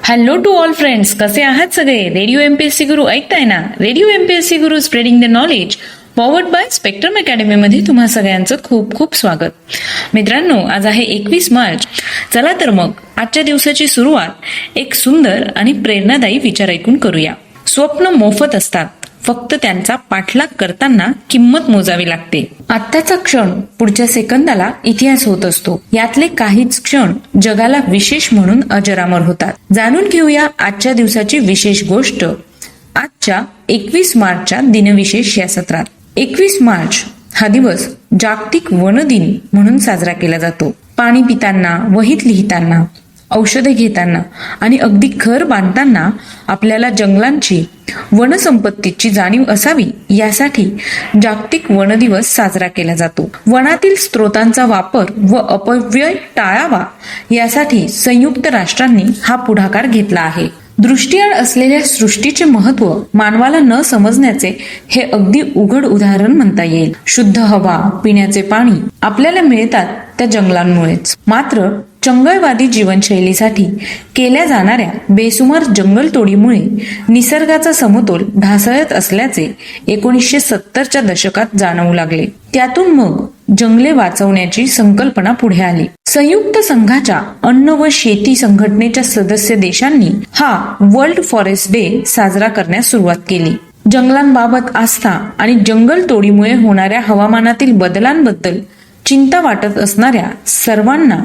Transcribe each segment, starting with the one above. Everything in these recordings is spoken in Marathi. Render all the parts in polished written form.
हॅलो टू ऑल फ्रेंड्स, कसे आहात सगळे? रेडिओ एमपीएससी गुरु ऐकताय ना? Radio MPSC Guru spreading the knowledge forward bye spectrum academy मध्ये तुम्हा सगळ्यांचं खूप खूप स्वागत. मित्रांनो, आज आहे 21 मार्च. चला तर मग आजच्या दिवसाची सुरुवात एक सुंदर आणि प्रेरणादायी विचार ऐकून करूया. स्वप्न मोफत असतात, फक्त त्यांचा पाठलाग करताना किंमत मोजावी लागते. आत्ताचा क्षण पुढच्या सेकंदाला इतिहास होत असतो. यातले काहीच क्षण जगाला विशेष म्हणून अजरामर होतात. जाणून घेऊया आजच्या दिवसाची विशेष गोष्ट आजच्या 21 मार्चच्या दिनविशेष या सत्रात. 21 मार्च हा दिवस जागतिक वन दिन म्हणून साजरा केला जातो. पाणी पिताना, वहीत लिहिताना, औषधे घेताना आणि अगदी घर बांधताना आपल्याला जंगलांची, वनसंपत्तीची जाणीव असावी यासाठी जागतिक वन दिवस साजरा केला जातो. वनातील स्रोतांचा वापर व अपव्यय टाळावा यासाठी संयुक्त राष्ट्रांनी हा पुढाकार घेतला आहे. दृष्टीआड असलेल्या सृष्टीचे महत्व मानवाला न समजण्याचे हे अगदी उघड उदाहरण म्हणता येईल. शुद्ध हवा, पिण्याचे पाणी आपल्याला मिळतात त्या जंगलांमुळेच. मात्र चंगळवादी जीवनशैलीसाठी केल्या जाणाऱ्या बेसुमार जंगलतोडीमुळे निसर्गाचा समतोल ढासळत असल्याचे 1970च्या दशकात जाणवू लागले. त्यातून मग जंगले वाचवण्याची संकल्पना पुढे आली. संयुक्त संघाच्या अन्न व शेती संघटनेच्या सदस्य देशांनी हा वर्ल्ड फॉरेस्ट डे साजरा करण्यास सुरुवात केली. जंगलांबाबत आस्था आणि जंगलतोडीमुळे होणाऱ्या हवामानातील बदलांबद्दल चिंता वाटत असणाऱ्या सर्वांना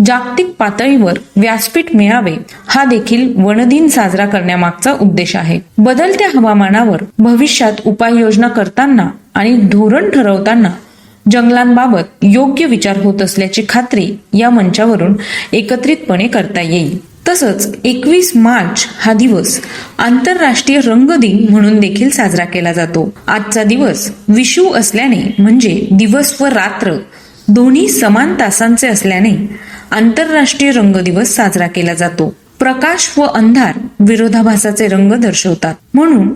जागतिक पातळीवर व्यासपीठ मिळावे हा देखील वनदिन साजरा करण्यामागचा उद्देश आहे. बदलत्या हवामानावर भविष्यात उपाययोजना करताना आणि धोरण ठरवताना जंगलांबाबत योग्य विचार होत असल्याची खात्री या मंचावरून एकत्रितपणे करता येईल. तसंच 21 मार्च हा दिवस आंतरराष्ट्रीय रंग दिन म्हणून देखील साजरा केला जातो. आजचा दिवस विषुव असल्याने, म्हणजे दिवस व रात्र दोन्ही समान तासांचे असल्याने आंतरराष्ट्रीय रंग दिवस साजरा केला जातो. प्रकाश व अंधार विरोधाभासाचे रंग दर्शवतात, म्हणून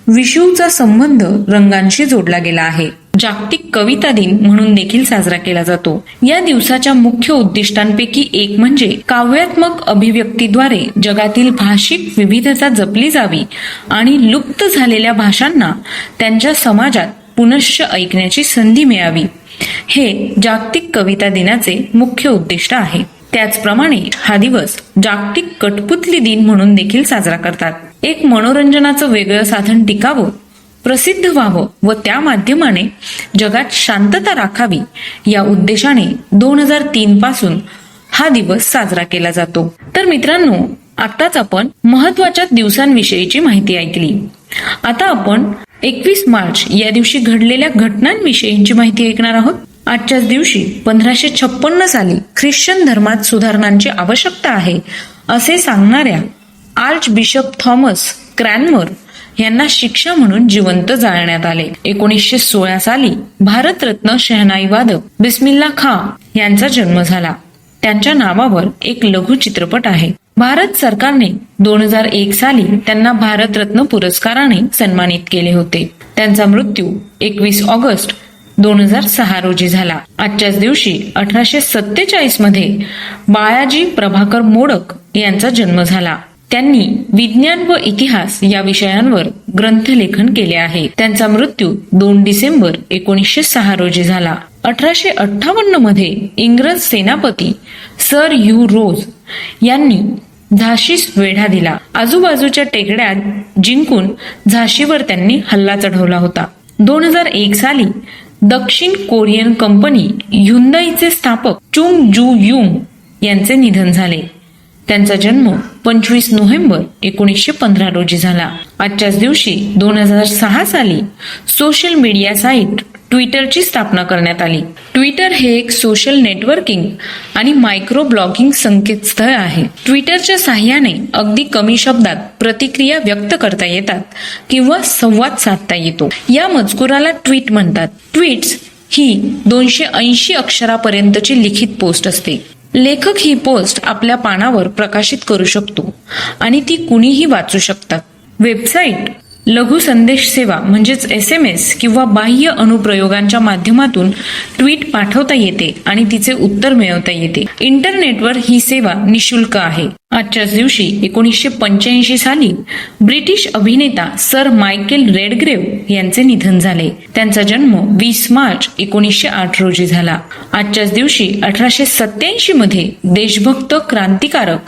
विषुवचा संबंध रंगांशी जोडला गेला आहे. जागतिक कविता दिन म्हणून देखील साजरा केला जातो. या दिवसाच्या मुख्य उद्दिष्टांपैकी एक म्हणजे काव्यात्मक अभिव्यक्तीद्वारे जगातील भाषिक विविधता जपली जावी आणि लुप्त झालेल्या भाषांना त्यांच्या समाजात पुनश्च ऐकण्याची संधी मिळावी, हे जागतिक कविता दिनाचे मुख्य उद्दिष्ट आहे. त्याचप्रमाणे हा दिवस जागतिक कठपुतली दिन म्हणून देखील साजरा करतात. एक मनोरंजनाचं वेगळं साधन टिकावं, प्रसिद्ध व्हावं व त्या माध्यमाने जगात शांतता राखावी या उद्देशाने 2003 पासून हा दिवस साजरा केला जातो. तर मित्रांनो, आताच आपण महत्वाच्या दिवसांविषयीची माहिती ऐकली. आता आपण 21 मार्च या दिवशी घडलेल्या घटनांविषयीची माहिती ऐकणार आहोत. आजच्याच दिवशी 1556 साली ख्रिश्चन धर्मात सुधारणांची आवश्यकता आहे असे सांगणाऱ्या आर्च बिशप थॉमस क्रॅनमर यांना शिक्षा म्हणून जिवंत जाळण्यात आले. 1916 साली भारतरत्न शहनाई वादक बिस्मिल्ला खां यांचा जन्म झाला. त्यांच्या नावावर एक लघु चित्रपट आहे. भारत सरकारने 2001 साली त्यांना भारतरत्न पुरस्काराने सन्मानित केले होते. त्यांचा मृत्यू 21 ऑगस्ट 2006 रोजी झाला. आजच्याच दिवशी 1847 मध्ये बाळाजी प्रभाकर मोडक यांचा जन्म झाला. त्यांनी विज्ञान व इतिहास या विषयांवर ग्रंथलेखन केले आहे. त्यांचा मृत्यू 2 डिसेंबर 1906 रोजी झाला. 1858 मध्ये इंग्रज सेनापती सर ह्यू रोज यांनी झाशीस वेढा दिला. आजूबाजूच्या टेकड्या जिंकून झाशीवर त्यांनी हल्ला चढवला होता. 2001 साली दक्षिण कोरियन कंपनी ह्युंदाईचे स्थापक चुंग जू युंग यांचे निधन झाले. त्यांचा जन्म 25 नोव्हेंबर 1915 रोजी झाला. आजच्याच दिवशी 2006 साली सोशल मीडिया साईट ट्विटरची स्थापना करण्यात आली. ट्विटर हे एक सोशल नेटवर्किंग आणि मायक्रो ब्लॉगिंग संकेतस्थळ आहे. ट्विटरच्या साह्याने अगदी कमी शब्दात प्रतिक्रिया व्यक्त करता येतात किंवा संवाद साधता येतो. या मजकुराला ट्विट म्हणतात. ट्वीट्स ही 280 अक्षरापर्यंतची लिखित पोस्ट असते. लेखक ही पोस्ट आपल्या पानावर प्रकाशित करू शकतो आणि ती कुणीही वाचू शकतात. वेबसाईट लघु संदेश सेवा म्हणजेच SMS किंवा बाह्य अनुप्रयोगांच्या माध्यमातून ट्विट पाठवता येते आणि तिचे उत्तर मिळवता येते. इंटरनेटवर ही सेवा निशुल्क आहे. आजच्याच दिवशी 1985 साली ब्रिटिश अभिनेता सर मायकेल रेडग्रेव्ह यांचे निधन झाले. त्यांचा जन्म 20 मार्च 1908 रोजी झाला. आजच्याच दिवशी 1887 मध्ये देशभक्त, क्रांतिकारक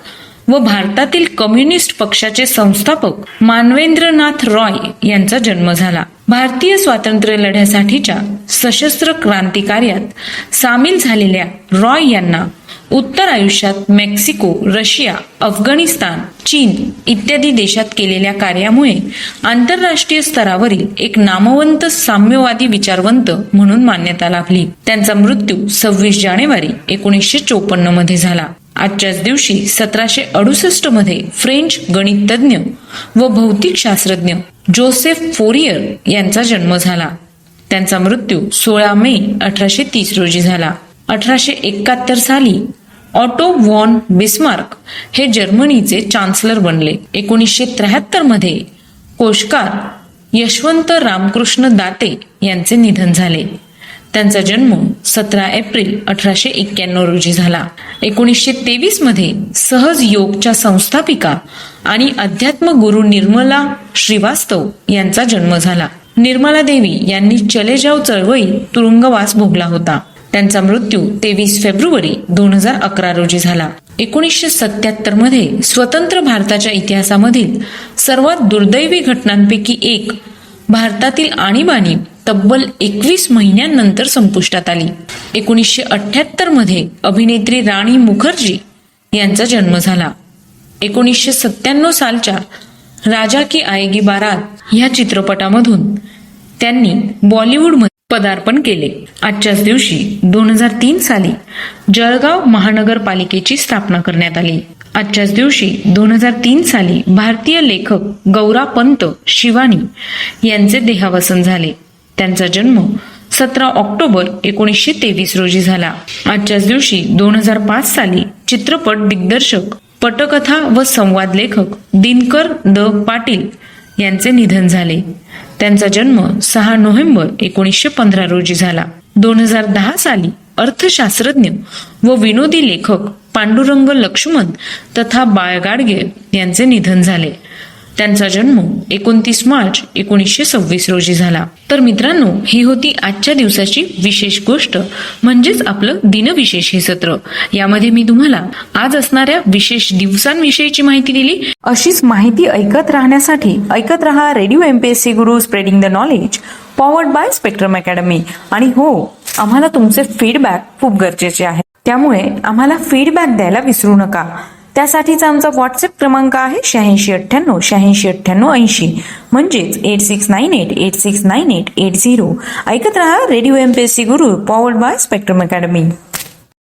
व भारतातील कम्युनिस्ट पक्षाचे संस्थापक मानवेंद्रनाथ रॉय यांचा जन्म झाला. भारतीय स्वातंत्र्य लढ्यासाठीच्या सशस्त्र क्रांती कार्यात सामील झालेल्या रॉय यांना उत्तर आयुष्यात मेक्सिको, रशिया, अफगाणिस्तान, चीन इत्यादी देशात केलेल्या कार्यामुळे आंतरराष्ट्रीय स्तरावरील एक नामवंत साम्यवादी विचारवंत म्हणून मान्यता लाभली. त्यांचा मृत्यू 26 जानेवारी 1954 मध्ये झाला. आजच्याच दिवशी 1768 मध्ये फ्रेंच गणितज्ञ व भौतिकशास्त्रज्ञ जोसेफ फोरियर यांचा जन्म झाला. त्यांचा मृत्यू 16 मे 1830 रोजी झाला. 1871 साली ऑटो व्हॉन बिस्मार्क हे जर्मनीचे चान्सलर बनले. 1973 मध्ये कोशकार यशवंत रामकृष्ण दाते यांचे निधन झाले. त्यांचा जन्म 17 एप्रिल 1891 रोजी झाला. 1923 मध्ये सहज योगच्या संस्थापिका आणि अध्यात्म गुरु निर्मला श्रीवास्तव यांचा जन्म झाला. निर्मला देवी यांनी चले जाव चळवळीत तुरुंगवास भोगला होता. त्यांचा मृत्यू 23 फेब्रुवारी 2011 रोजी झाला. 1977 मध्ये स्वतंत्र भारताच्या इतिहासामधील सर्वात दुर्दैवी घटनांपैकी एक भारतातील आणीबाणी तब्बल 21 महिन्यांनंतर संपुष्टात आली. 1978 मध्ये अभिनेत्री राणी मुखर्जी यांचा जन्म झाला. 1997 सालच्या राजा की आएगी बारात या चित्रपटामधून त्यांनी बॉलिवूडमध्ये पदार्पण केले. आजच्याच दिवशी 2003 साली जळगाव महानगरपालिकेची स्थापना करण्यात आली. आजच्याच दिवशी 2003 साली भारतीय लेखक गौरा पंत शिवानी यांचे देहावसन झाले. त्यांचा जन्म 17 ऑक्टोबर 1923 रोजी झाला. आजच्याच दिवशी 2005 साली चित्रपट दिग्दर्शक, पटकथा व संवाद लेखक दिनकर द पाटील यांचे निधन झाले. त्यांचा जन्म 6 नोव्हेंबर 1915 रोजी झाला. 2010 साली अर्थशास्त्रज्ञ व विनोदी लेखक पांडुरंग लक्ष्मण तथा बाळ गाडगे यांचे निधन झाले. त्यांचा जन्म 29 मार्च 1926 रोजी झाला. तर मित्रांनो, ही होती आजच्या दिवसाची विशेष गोष्ट म्हणजेच आपलं दिनविशेष हे सत्र. यामध्ये मी तुम्हाला आज असणाऱ्या विशेष दिवसांविषयीची माहिती दिली. अशीच माहिती ऐकत राहण्यासाठी ऐकत रहा radio MPSC Guru, spreading the knowledge, powered by spectrum academy. आणि हो, आम्हाला तुमचे फीडबॅक खूप गरजेचे आहे, त्यामुळे आम्हाला फीडबॅक द्यायला विसरू नका. त्यासाठीचा आमचा व्हॉट्सअप क्रमांक आहे 8698 8698 80, म्हणजेच 8698869880. ऐकत रहा radio MPSC Guru, powered by spectrum academy.